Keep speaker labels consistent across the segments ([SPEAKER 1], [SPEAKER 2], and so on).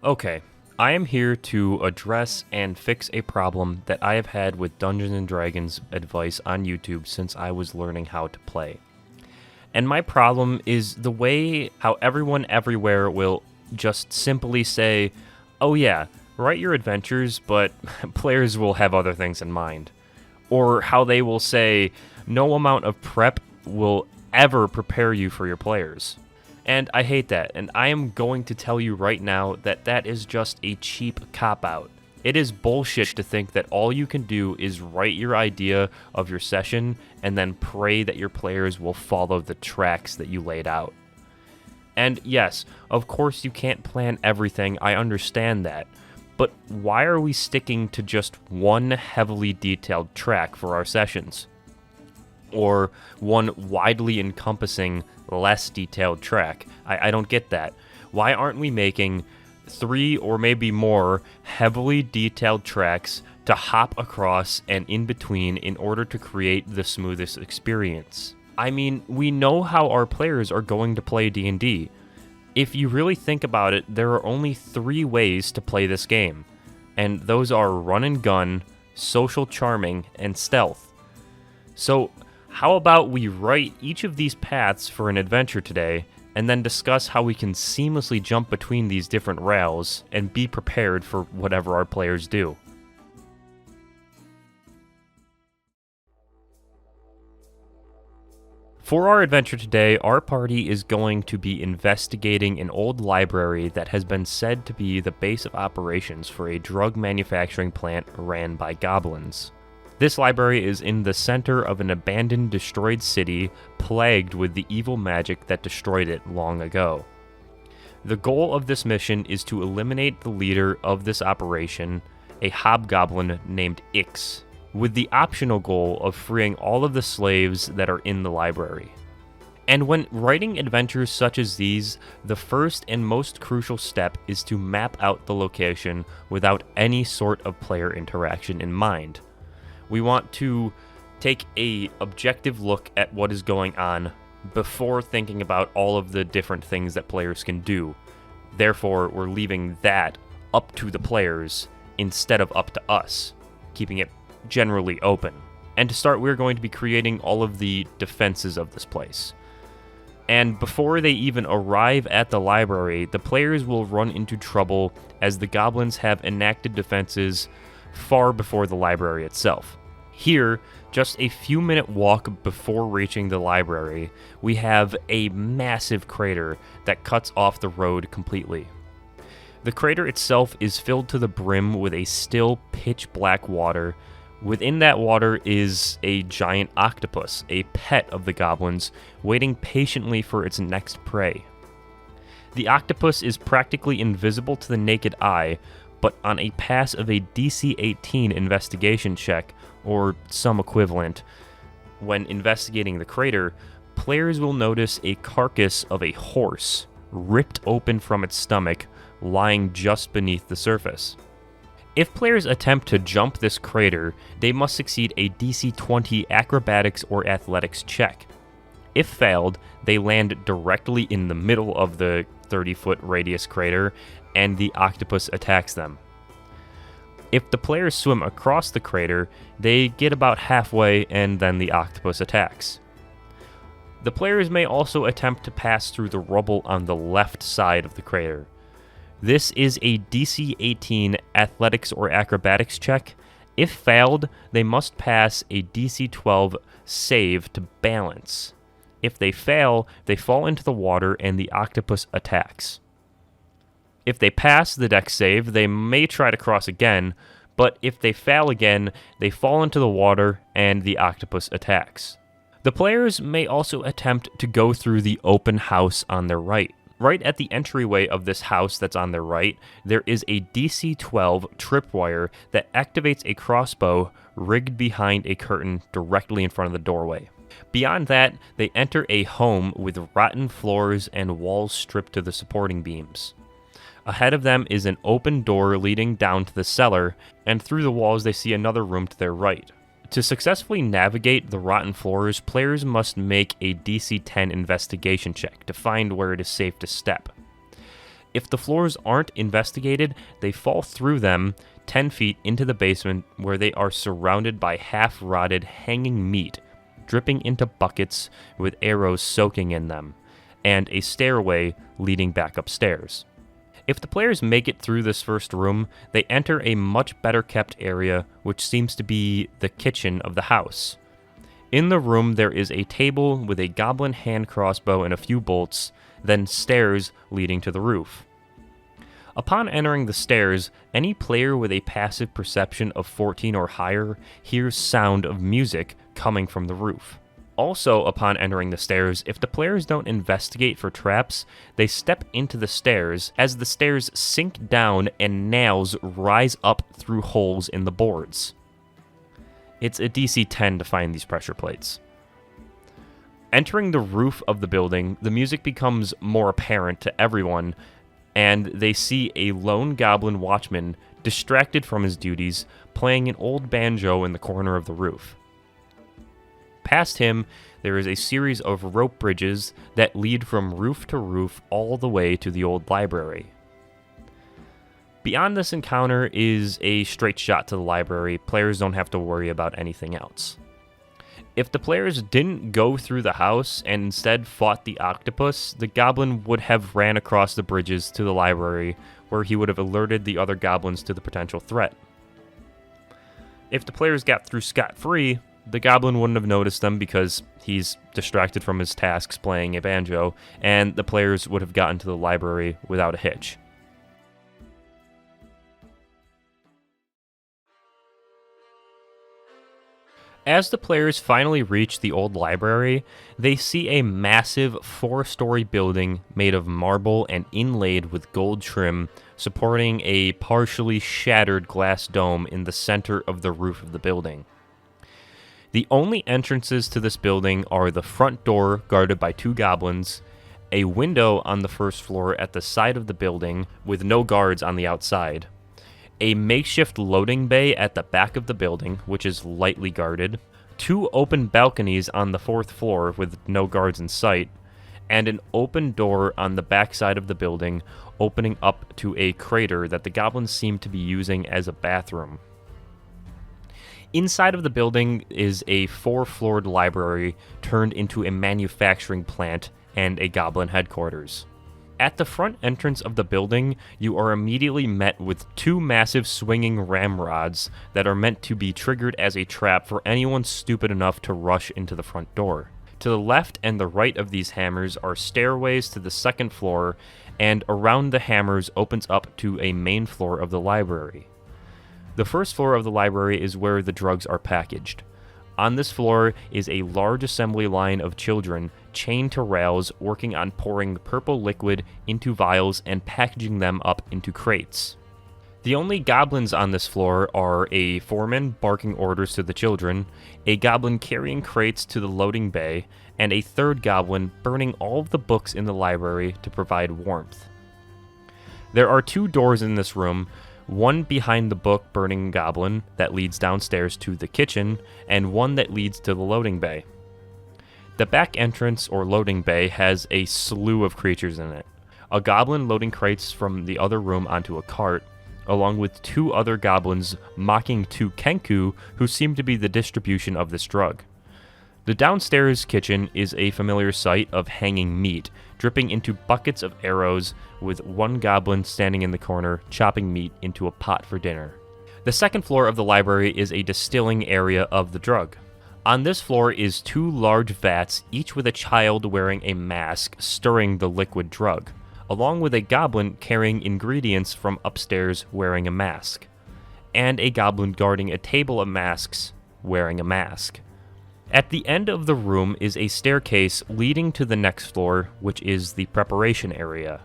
[SPEAKER 1] Okay, I am here to address and fix a problem that I have had with Dungeons and Dragons advice on YouTube since I was learning how to play. And my problem is the way how everyone everywhere will just simply say, "Oh yeah, write your adventures, but players will have other things in mind." Or how they will say, "No amount of prep will ever prepare you for your players." And I hate that, and I am going to tell you right now that that is just a cheap cop-out. It is bullshit to think that all you can do is write your idea of your session and then pray that your players will follow the tracks that you laid out. And yes, of course you can't plan everything, I understand that. But why are we sticking to just one heavily detailed track for our sessions? Or one widely encompassing, less detailed track? I don't get that. Why aren't we making 3 or maybe more heavily detailed tracks to hop across and in between in order to create the smoothest experience? I mean, we know how our players are going to play D&D. If you really think about it, there are only 3 ways to play this game, and those are run and gun, social charming, and stealth. So, how about we write each of these paths for an adventure today, and then discuss how we can seamlessly jump between these different rails and be prepared for whatever our players do. For our adventure today, our party is going to be investigating an old library that has been said to be the base of operations for a drug manufacturing plant ran by goblins. This library is in the center of an abandoned, destroyed city plagued with the evil magic that destroyed it long ago. The goal of this mission is to eliminate the leader of this operation, a hobgoblin named Ix, with the optional goal of freeing all of the slaves that are in the library. And when writing adventures such as these, the first and most crucial step is to map out the location without any sort of player interaction in mind. We want to take an objective look at what is going on before thinking about all of the different things that players can do. Therefore, we're leaving that up to the players instead of up to us, keeping it generally open. And to start, we're going to be creating all of the defenses of this place. And before they even arrive at the library, the players will run into trouble as the goblins have enacted defenses far before the library itself. Here, just a few minute walk before reaching the library, we have a massive crater that cuts off the road completely. The crater itself is filled to the brim with a still pitch black water. Within that water is a giant octopus, a pet of the goblins, waiting patiently for its next prey. The octopus is practically invisible to the naked eye, but on a pass of a DC 18 investigation check, or some equivalent, when investigating the crater, players will notice a carcass of a horse ripped open from its stomach, lying just beneath the surface. If players attempt to jump this crater, they must succeed a DC 20 acrobatics or athletics check. If failed, they land directly in the middle of the 30-foot radius crater, and the octopus attacks them. If the players swim across the crater, they get about halfway and then the octopus attacks. The players may also attempt to pass through the rubble on the left side of the crater. This is a DC 18 athletics or acrobatics check. If failed, they must pass a DC 12 save to balance. If they fail, they fall into the water and the octopus attacks. If they pass the dex save, they may try to cross again, but if they fail again, they fall into the water and the octopus attacks. The players may also attempt to go through the open house on their right. Right at the entryway of this house that's on their right, there is a DC 12 tripwire that activates a crossbow rigged behind a curtain directly in front of the doorway. Beyond that, they enter a home with rotten floors and walls stripped to the supporting beams. Ahead of them is an open door leading down to the cellar, and through the walls they see another room to their right. To successfully navigate the rotten floors, players must make a DC 10 investigation check to find where it is safe to step. If the floors aren't investigated, they fall through them 10 feet into the basement, where they are surrounded by half-rotted hanging meat, dripping into buckets with arrows soaking in them, and a stairway leading back upstairs. If the players make it through this first room, they enter a much better kept area, which seems to be the kitchen of the house. In the room, there is a table with a goblin hand crossbow and a few bolts, then stairs leading to the roof. Upon entering the stairs, any player with a passive perception of 14 or higher hears sound of music coming from the roof. Also, upon entering the stairs, if the players don't investigate for traps, they step into the stairs as the stairs sink down and nails rise up through holes in the boards. It's a DC 10 to find these pressure plates. Entering the roof of the building, the music becomes more apparent to everyone, and they see a lone goblin watchman distracted from his duties, playing an old banjo in the corner of the roof. Past him, there is a series of rope bridges that lead from roof to roof all the way to the old library. Beyond this encounter is a straight shot to the library. Players don't have to worry about anything else. If the players didn't go through the house and instead fought the octopus, the goblin would have ran across the bridges to the library, where he would have alerted the other goblins to the potential threat. If the players got through scot-free, the goblin wouldn't have noticed them because he's distracted from his tasks playing a banjo, and the players would have gotten to the library without a hitch. As the players finally reach the old library, they see a massive 4-story building made of marble and inlaid with gold trim, supporting a partially shattered glass dome in the center of the roof of the building. The only entrances to this building are the front door, guarded by 2 goblins, a window on the first floor at the side of the building with no guards on the outside, a makeshift loading bay at the back of the building, which is lightly guarded, 2 open balconies on the 4th floor with no guards in sight, and an open door on the back side of the building opening up to a crater that the goblins seem to be using as a bathroom. Inside of the building is a 4-floored library turned into a manufacturing plant and a goblin headquarters. At the front entrance of the building, you are immediately met with 2 massive swinging ramrods that are meant to be triggered as a trap for anyone stupid enough to rush into the front door. To the left and the right of these hammers are stairways to the 2nd floor, and around the hammers opens up to a main floor of the library. The 1st floor of the library is where the drugs are packaged. On this floor is a large assembly line of children chained to rails working on pouring purple liquid into vials and packaging them up into crates. The only goblins on this floor are a foreman barking orders to the children, a goblin carrying crates to the loading bay, and a 3rd goblin burning all of the books in the library to provide warmth. There are 2 doors in this room, one behind the book burning goblin that leads downstairs to the kitchen, and one that leads to the loading bay. The back entrance or loading bay has a slew of creatures in it. A goblin loading crates from the other room onto a cart, along with 2 other goblins mocking 2 Kenku who seem to be the distribution of this drug. The downstairs kitchen is a familiar sight of hanging meat, dripping into buckets of arrows, with 1 goblin standing in the corner chopping meat into a pot for dinner. The 2nd floor of the library is a distilling area of the drug. On this floor is 2 large vats, each with a child wearing a mask stirring the liquid drug, along with a goblin carrying ingredients from upstairs wearing a mask, and a goblin guarding a table of masks wearing a mask. At the end of the room is a staircase leading to the next floor, which is the preparation area.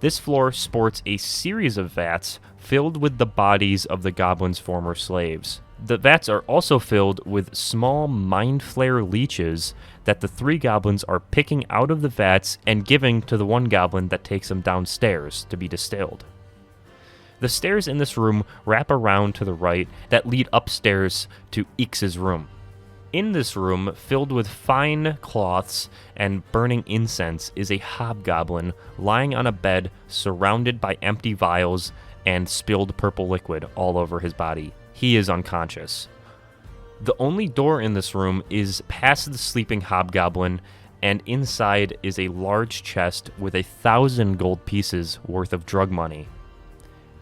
[SPEAKER 1] This floor sports a series of vats filled with the bodies of the goblins' former slaves. The vats are also filled with small mind flare leeches that the 3 goblins are picking out of the vats and giving to the 1 goblin that takes them downstairs to be distilled. The stairs in this room wrap around to the right that lead upstairs to Ix's room. In this room, filled with fine cloths and burning incense, is a hobgoblin lying on a bed surrounded by empty vials and spilled purple liquid all over his body. He is unconscious. The only door in this room is past the sleeping hobgoblin, and inside is a large chest with 1,000 gold pieces worth of drug money.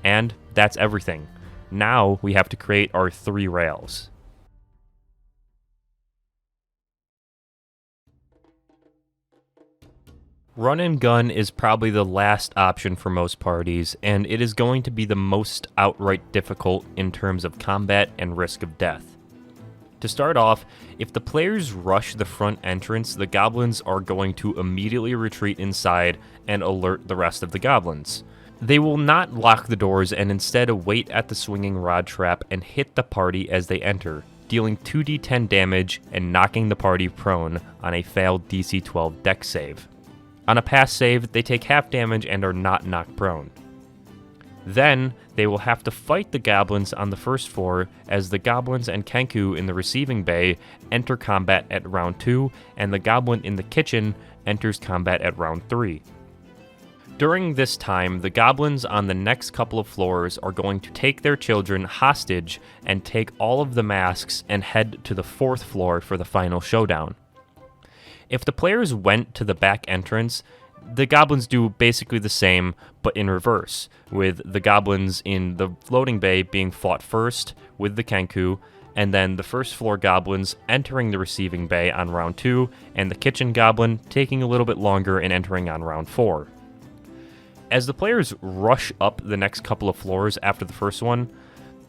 [SPEAKER 1] And that's everything. Now we have to create our 3 rails. Run and gun is probably the last option for most parties, and it is going to be the most outright difficult in terms of combat and risk of death. To start off, if the players rush the front entrance, the goblins are going to immediately retreat inside and alert the rest of the goblins. They will not lock the doors and instead wait at the swinging rod trap and hit the party as they enter, dealing 2d10 damage and knocking the party prone on a failed DC 12 dex save. On a pass save, they take half damage and are not knocked prone. Then, they will have to fight the goblins on the first floor as the goblins and Kenku in the receiving bay enter combat at round 2, and the goblin in the kitchen enters combat at round 3. During this time, the goblins on the next couple of floors are going to take their children hostage and take all of the masks and head to the 4th floor for the final showdown. If the players went to the back entrance, the goblins do basically the same, but in reverse, with the goblins in the floating bay being fought first with the Kenku, and then the first floor goblins entering the receiving bay on round 2, and the kitchen goblin taking a little bit longer and entering on round 4. As the players rush up the next couple of floors after the first one,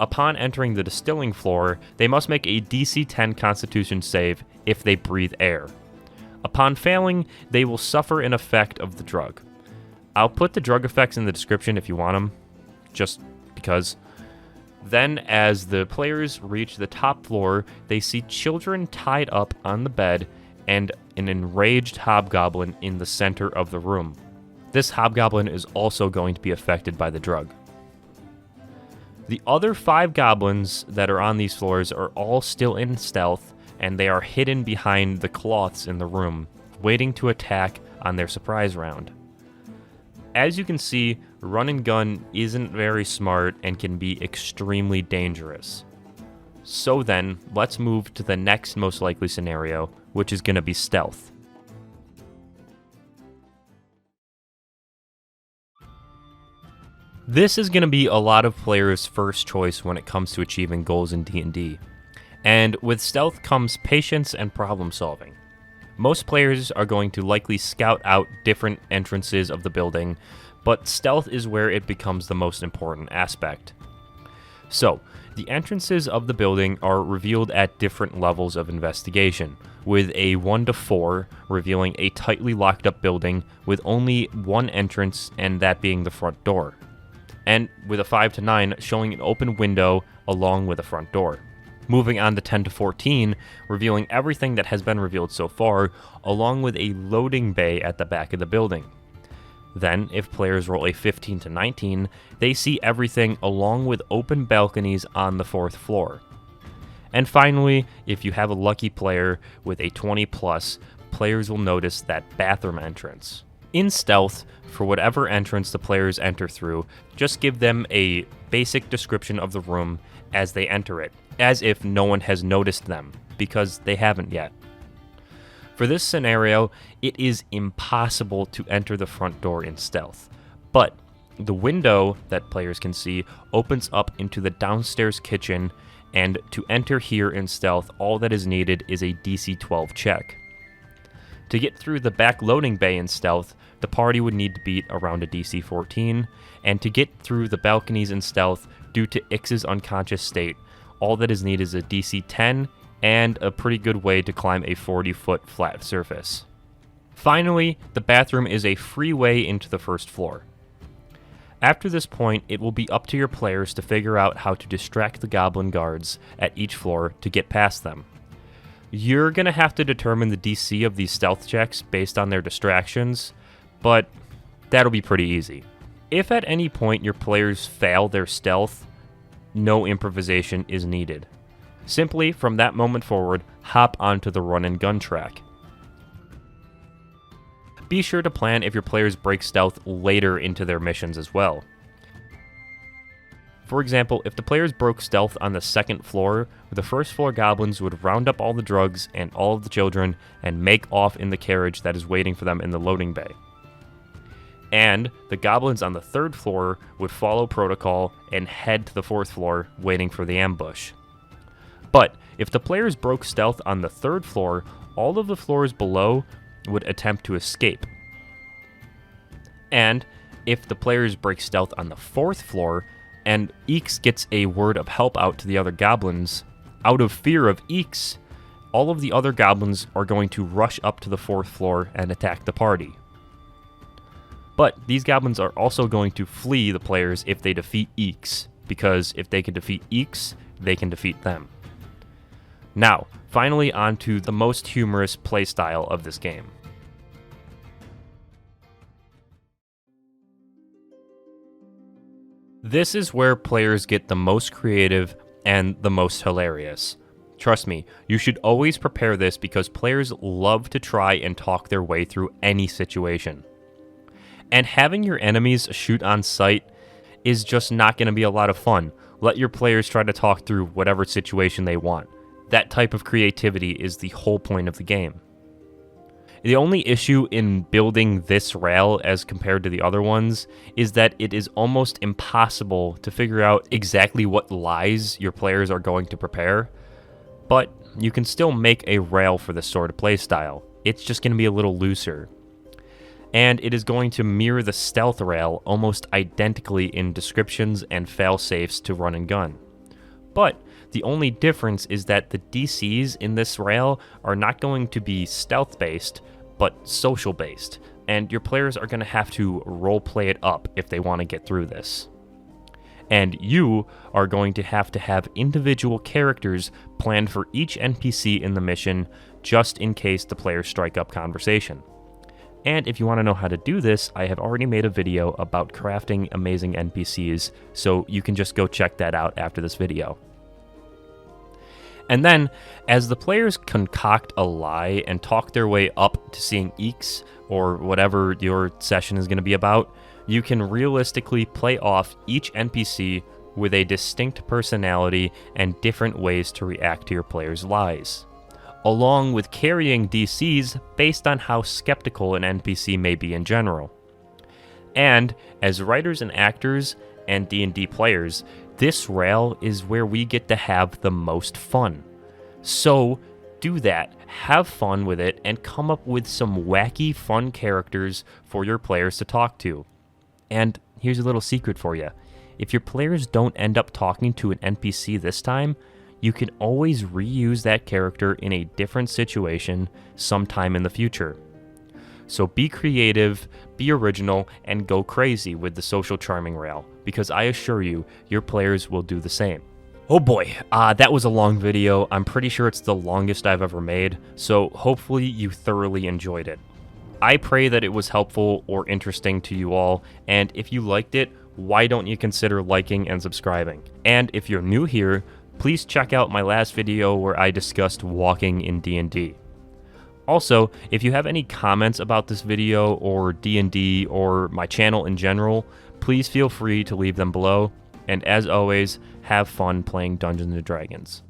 [SPEAKER 1] upon entering the distilling floor, they must make a DC 10 Constitution save if they breathe air. Upon failing, they will suffer an effect of the drug. I'll put the drug effects in the description if you want them, just because. Then, as the players reach the top floor, they see children tied up on the bed and an enraged hobgoblin in the center of the room. This hobgoblin is also going to be affected by the drug. The other 5 goblins that are on these floors are all still in stealth, and they are hidden behind the cloths in the room, waiting to attack on their surprise round. As you can see, run and gun isn't very smart and can be extremely dangerous. So then, let's move to the next most likely scenario, which is going to be stealth. This is going to be a lot of players' first choice when it comes to achieving goals in D&D. And with stealth comes patience and problem solving. Most players are going to likely scout out different entrances of the building, but stealth is where it becomes the most important aspect. So, the entrances of the building are revealed at different levels of investigation, with a 1 to 4 revealing a tightly locked up building with only one entrance, and that being the front door, and with a 5 to 9 showing an open window along with a front door. Moving on to 10 to 14, revealing everything that has been revealed so far, along with a loading bay at the back of the building. Then, if players roll a 15 to 19, they see everything along with open balconies on the 4th floor. And finally, if you have a lucky player with a 20 plus, players will notice that bathroom entrance. In stealth, for whatever entrance the players enter through, just give them a basic description of the room as they enter it, as if no one has noticed them, because they haven't yet. For this scenario, it is impossible to enter the front door in stealth, but the window that players can see opens up into the downstairs kitchen, and to enter here in stealth, all that is needed is a DC 12 check. To get through the back loading bay in stealth, the party would need to beat around a DC 14, and to get through the balconies in stealth, due to Ix's unconscious state, all that is needed is a DC 10 and a pretty good way to climb a 40-foot flat surface. Finally, the bathroom is a free way into the first floor. After this point, it will be up to your players to figure out how to distract the goblin guards at each floor to get past them. You're going to have to determine the DC of these stealth checks based on their distractions, but that'll be pretty easy. If at any point your players fail their stealth, no improvisation is needed. Simply, from that moment forward, hop onto the run and gun track. Be sure to plan if your players break stealth later into their missions as well. For example, if the players broke stealth on the second floor, the first floor goblins would round up all the drugs and all of the children and make off in the carriage that is waiting for them in the loading bay. And the goblins on the third floor would follow protocol and head to the fourth floor, waiting for the ambush. But if the players broke stealth on the third floor, all of the floors below would attempt to escape. And if the players break stealth on the fourth floor, and Eeks gets a word of help out to the other goblins, out of fear of Eeks, all of the other goblins are going to rush up to the fourth floor and attack the party. But these goblins are also going to flee the players if they defeat Eeks, because if they can defeat Eeks, they can defeat them. Now, finally onto the most humorous playstyle of this game. This is where players get the most creative and the most hilarious. Trust me, you should always prepare this because players love to try and talk their way through any situation. And having your enemies shoot on sight is just not going to be a lot of fun. Let your players try to talk through whatever situation they want. That type of creativity is the whole point of the game. The only issue in building this rail as compared to the other ones is that it is almost impossible to figure out exactly what lies your players are going to prepare, but you can still make a rail for this sort of playstyle. It's just going to be a little looser. And it is going to mirror the stealth rail almost identically in descriptions and failsafes to run and gun. But the only difference is that the DCs in this rail are not going to be stealth-based, but social-based, and your players are going to have to role-play it up if they want to get through this. And you are going to have individual characters planned for each NPC in the mission, just in case the players strike up conversation. And if you want to know how to do this, I have already made a video about crafting amazing NPCs, so you can just go check that out after this video. And then, as the players concoct a lie and talk their way up to seeing Eeks, or whatever your session is going to be about, you can realistically play off each NPC with a distinct personality and different ways to react to your players' lies, along with carrying DCs based on how skeptical an NPC may be in general. And, as writers and actors and D&D players, this rail is where we get to have the most fun. So, do that, have fun with it, and come up with some wacky, fun characters for your players to talk to. And here's a little secret for you. If your players don't end up talking to an NPC this time, you can always reuse that character in a different situation sometime in the future. So be creative, be original, and go crazy with the social charming rail, because I assure you, your players will do the same. Oh boy, that was a long video. I'm pretty sure it's the longest I've ever made, so hopefully you thoroughly enjoyed it. I pray that it was helpful or interesting to you all, and if you liked it, why don't you consider liking and subscribing? And if you're new here, please check out my last video where I discussed walking in D&D. Also, if you have any comments about this video or D&D or my channel in general, please feel free to leave them below. And as always, have fun playing Dungeons & Dragons.